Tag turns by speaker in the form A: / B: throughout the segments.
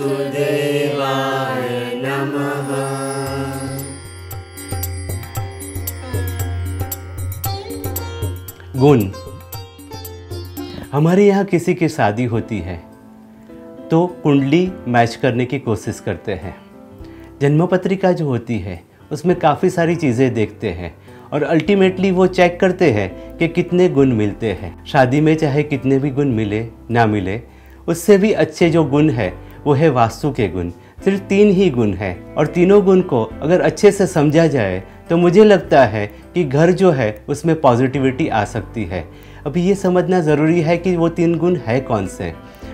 A: वासुदेवाय नमः।
B: गुण। हमारे यहाँ किसी की शादी होती है तो कुंडली मैच करने की कोशिश करते हैं। जन्म पत्रिका जो होती है उसमें काफ़ी सारी चीज़ें देखते हैं और अल्टीमेटली वो चेक करते हैं कि कितने गुण मिलते हैं। शादी में चाहे कितने भी गुण मिले ना मिले, उससे भी अच्छे जो गुण है वो है वास्तु के गुण। सिर्फ 3 ही गुण है और तीनों गुण को अगर अच्छे से समझा जाए तो मुझे लगता है कि घर जो है उसमें पॉजिटिविटी आ सकती है। अभी ये समझना ज़रूरी है कि वो 3 गुण है कौन से।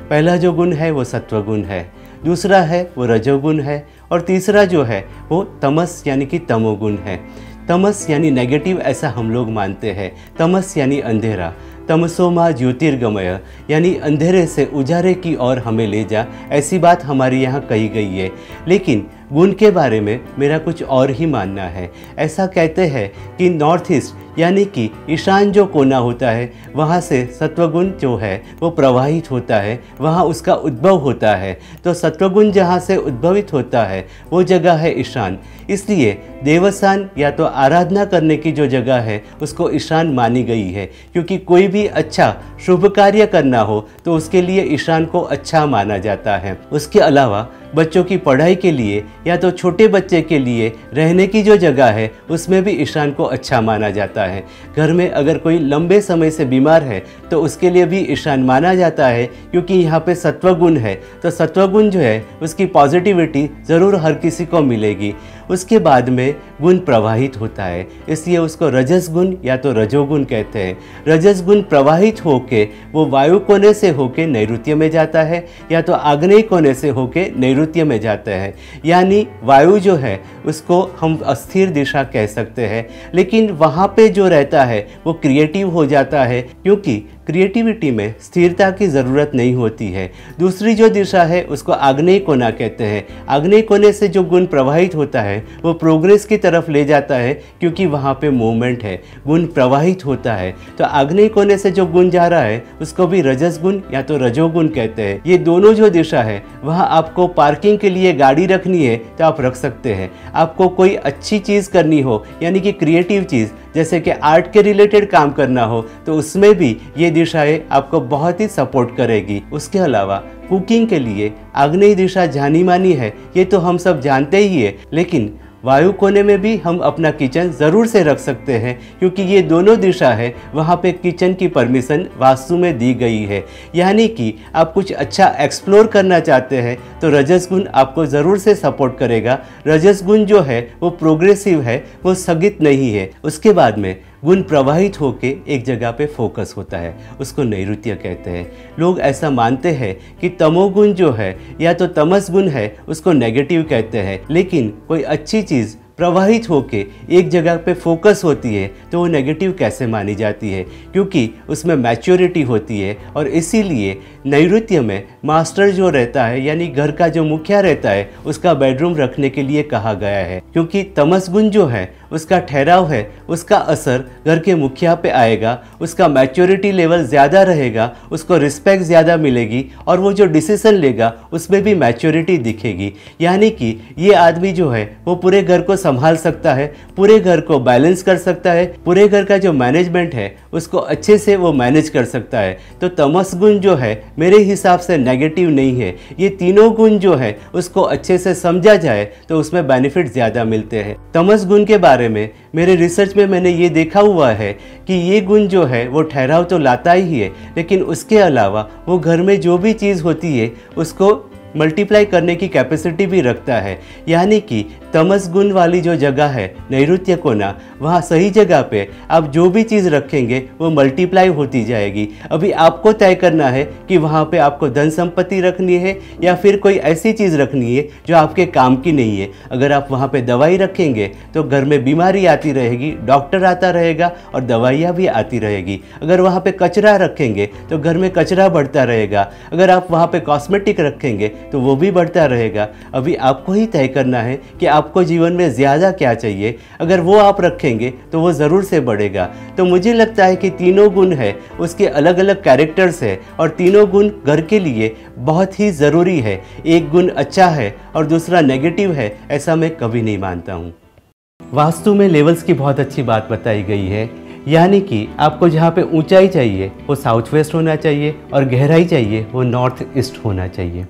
B: पहला जो गुण है वो सत्व गुण है, दूसरा है वो रजोगुण है और तीसरा जो है वो तमस यानी कि तमोगुण है। तमस यानी नेगेटिव ऐसा हम लोग मानते हैं। तमस यानी अंधेरा। तमसो माँ ज्योतिर्गमय यानी अंधेरे से उजारे की ओर हमें ले जा, ऐसी बात हमारे यहाँ कही गई है। लेकिन गुण के बारे में मेरा कुछ और ही मानना है। ऐसा कहते हैं कि नॉर्थ ईस्ट यानी कि ईशान जो कोना होता है वहाँ से सत्वगुण जो है वो प्रवाहित होता है, वहाँ उसका उद्भव होता है। तो सत्वगुण जहाँ से उद्भवित होता है वो जगह है ईशान। इसलिए देवस्थान या तो आराधना करने की जो जगह है उसको ईशान मानी गई है, क्योंकि कोई भी अच्छा शुभ कार्य करना हो तो उसके लिए ईशान को अच्छा माना जाता है। उसके अलावा बच्चों की पढ़ाई के लिए या तो छोटे बच्चे के लिए रहने की जो जगह है उसमें भी ईशान को अच्छा माना जाता है। घर में अगर कोई लंबे समय से बीमार है तो उसके लिए भी ईशान माना जाता है, क्योंकि यहाँ पे सत्वगुण है। तो सत्वगुण जो है उसकी पॉजिटिविटी ज़रूर हर किसी को मिलेगी। उसके बाद में गुण प्रवाहित होता है, इसलिए उसको रजस गुण या तो रजोगुण कहते हैं। रजस गुण प्रवाहित होके वो वायु कोने से होके नैऋत्य में जाता है या तो आग्नेय कोने से होके नैऋत्य में जाता है। यानी वायु जो है उसको हम अस्थिर दिशा कह सकते हैं, लेकिन वहाँ पे जो रहता है वो क्रिएटिव हो जाता है, क्योंकि क्रिएटिविटी में स्थिरता की ज़रूरत नहीं होती है। दूसरी जो दिशा है उसको आग्नेय कोना कहते हैं। आग्नेय कोने से जो गुण प्रवाहित होता है वो प्रोग्रेस की तरफ ले जाता है, क्योंकि वहाँ पे मूवमेंट है, गुण प्रवाहित होता है। तो आग्नेय कोने से जो गुण जा रहा है उसको भी रजस गुण या तो रजोगुण कहते हैं। ये दोनों जो दिशा है वहाँ आपको पार्किंग के लिए गाड़ी रखनी है तो आप रख सकते हैं। आपको कोई अच्छी चीज़ करनी हो यानी कि क्रिएटिव चीज़ जैसे कि आर्ट के रिलेटेड काम करना हो तो उसमें भी ये दिशाएं आपको बहुत ही सपोर्ट करेगी। उसके अलावा कुकिंग के लिए आग्नेय दिशा जानी मानी है, ये तो हम सब जानते ही है, लेकिन वायु कोने में भी हम अपना किचन ज़रूर से रख सकते हैं, क्योंकि ये दोनों दिशा है वहाँ पे किचन की परमिशन वास्तु में दी गई है। यानी कि आप कुछ अच्छा एक्सप्लोर करना चाहते हैं तो रजस गुण आपको ज़रूर से सपोर्ट करेगा। रजस गुण जो है वो प्रोग्रेसिव है, वो स्थगित नहीं है। उसके बाद में गुण प्रवाहित होके एक जगह पे फोकस होता है, उसको नैऋत्य कहते हैं। लोग ऐसा मानते हैं कि तमोगुण जो है या तो तमस गुण है उसको नेगेटिव कहते हैं, लेकिन कोई अच्छी चीज़ प्रवाहित होके एक जगह पे फोकस होती है तो वो नेगेटिव कैसे मानी जाती है, क्योंकि उसमें मैच्योरिटी होती है। और इसीलिए नैऋत्य में मास्टर जो रहता है यानी घर का जो मुखिया रहता है उसका बेडरूम रखने के लिए कहा गया है, क्योंकि तमस गुण जो है उसका ठहराव है, उसका असर घर के मुखिया पे आएगा, उसका मैच्योरिटी लेवल ज़्यादा रहेगा, उसको रिस्पेक्ट ज़्यादा मिलेगी और वो जो डिसीजन लेगा उसमें भी मैच्योरिटी दिखेगी। यानी कि ये आदमी जो है वो पूरे घर को संभाल सकता है, पूरे घर को बैलेंस कर सकता है, पूरे घर का जो मैनेजमेंट है उसको अच्छे से वो मैनेज कर सकता है। तो तमस गुण जो है मेरे हिसाब से नेगेटिव नहीं है। ये तीनों गुण जो है उसको अच्छे से समझा जाए तो उसमें बेनिफिट ज़्यादा मिलते हैं। तमस गुण के बारे में मेरे रिसर्च में मैंने ये देखा हुआ है कि ये गुण जो है वो ठहराव तो लाता ही है, लेकिन उसके अलावा वो घर में जो भी चीज़ होती है उसको मल्टीप्लाई करने की कैपेसिटी भी रखता है। यानी कि तमस गुण वाली जो जगह है नैऋत्य कोना, वहाँ सही जगह पे आप जो भी चीज़ रखेंगे वो मल्टीप्लाई होती जाएगी। अभी आपको तय करना है कि वहाँ पे आपको धन संपत्ति रखनी है या फिर कोई ऐसी चीज़ रखनी है जो आपके काम की नहीं है। अगर आप वहाँ पे दवाई रखेंगे तो घर में बीमारी आती रहेगी, डॉक्टर आता रहेगा और दवाइयाँ भी आती रहेगी। अगर वहाँ पे कचरा रखेंगे तो घर में कचरा बढ़ता रहेगा। अगर आप वहाँ पे कॉस्मेटिक रखेंगे तो वो भी बढ़ता रहेगा। अभी आपको ही तय करना है कि आपको जीवन में ज़्यादा क्या चाहिए। अगर वो आप रखेंगे तो वो ज़रूर से बढ़ेगा। तो मुझे लगता है कि तीनों गुण है, उसके अलग अलग कैरेक्टर्स है और तीनों गुण घर के लिए बहुत ही ज़रूरी है। एक गुण अच्छा है और दूसरा नेगेटिव है, ऐसा मैं कभी नहीं मानता हूँ। वास्तु में लेवल्स की बहुत अच्छी बात बताई गई है। यानी कि आपको जहाँ पे ऊंचाई चाहिए वो साउथ वेस्ट होना चाहिए और गहराई चाहिए वो नॉर्थ ईस्ट होना चाहिए।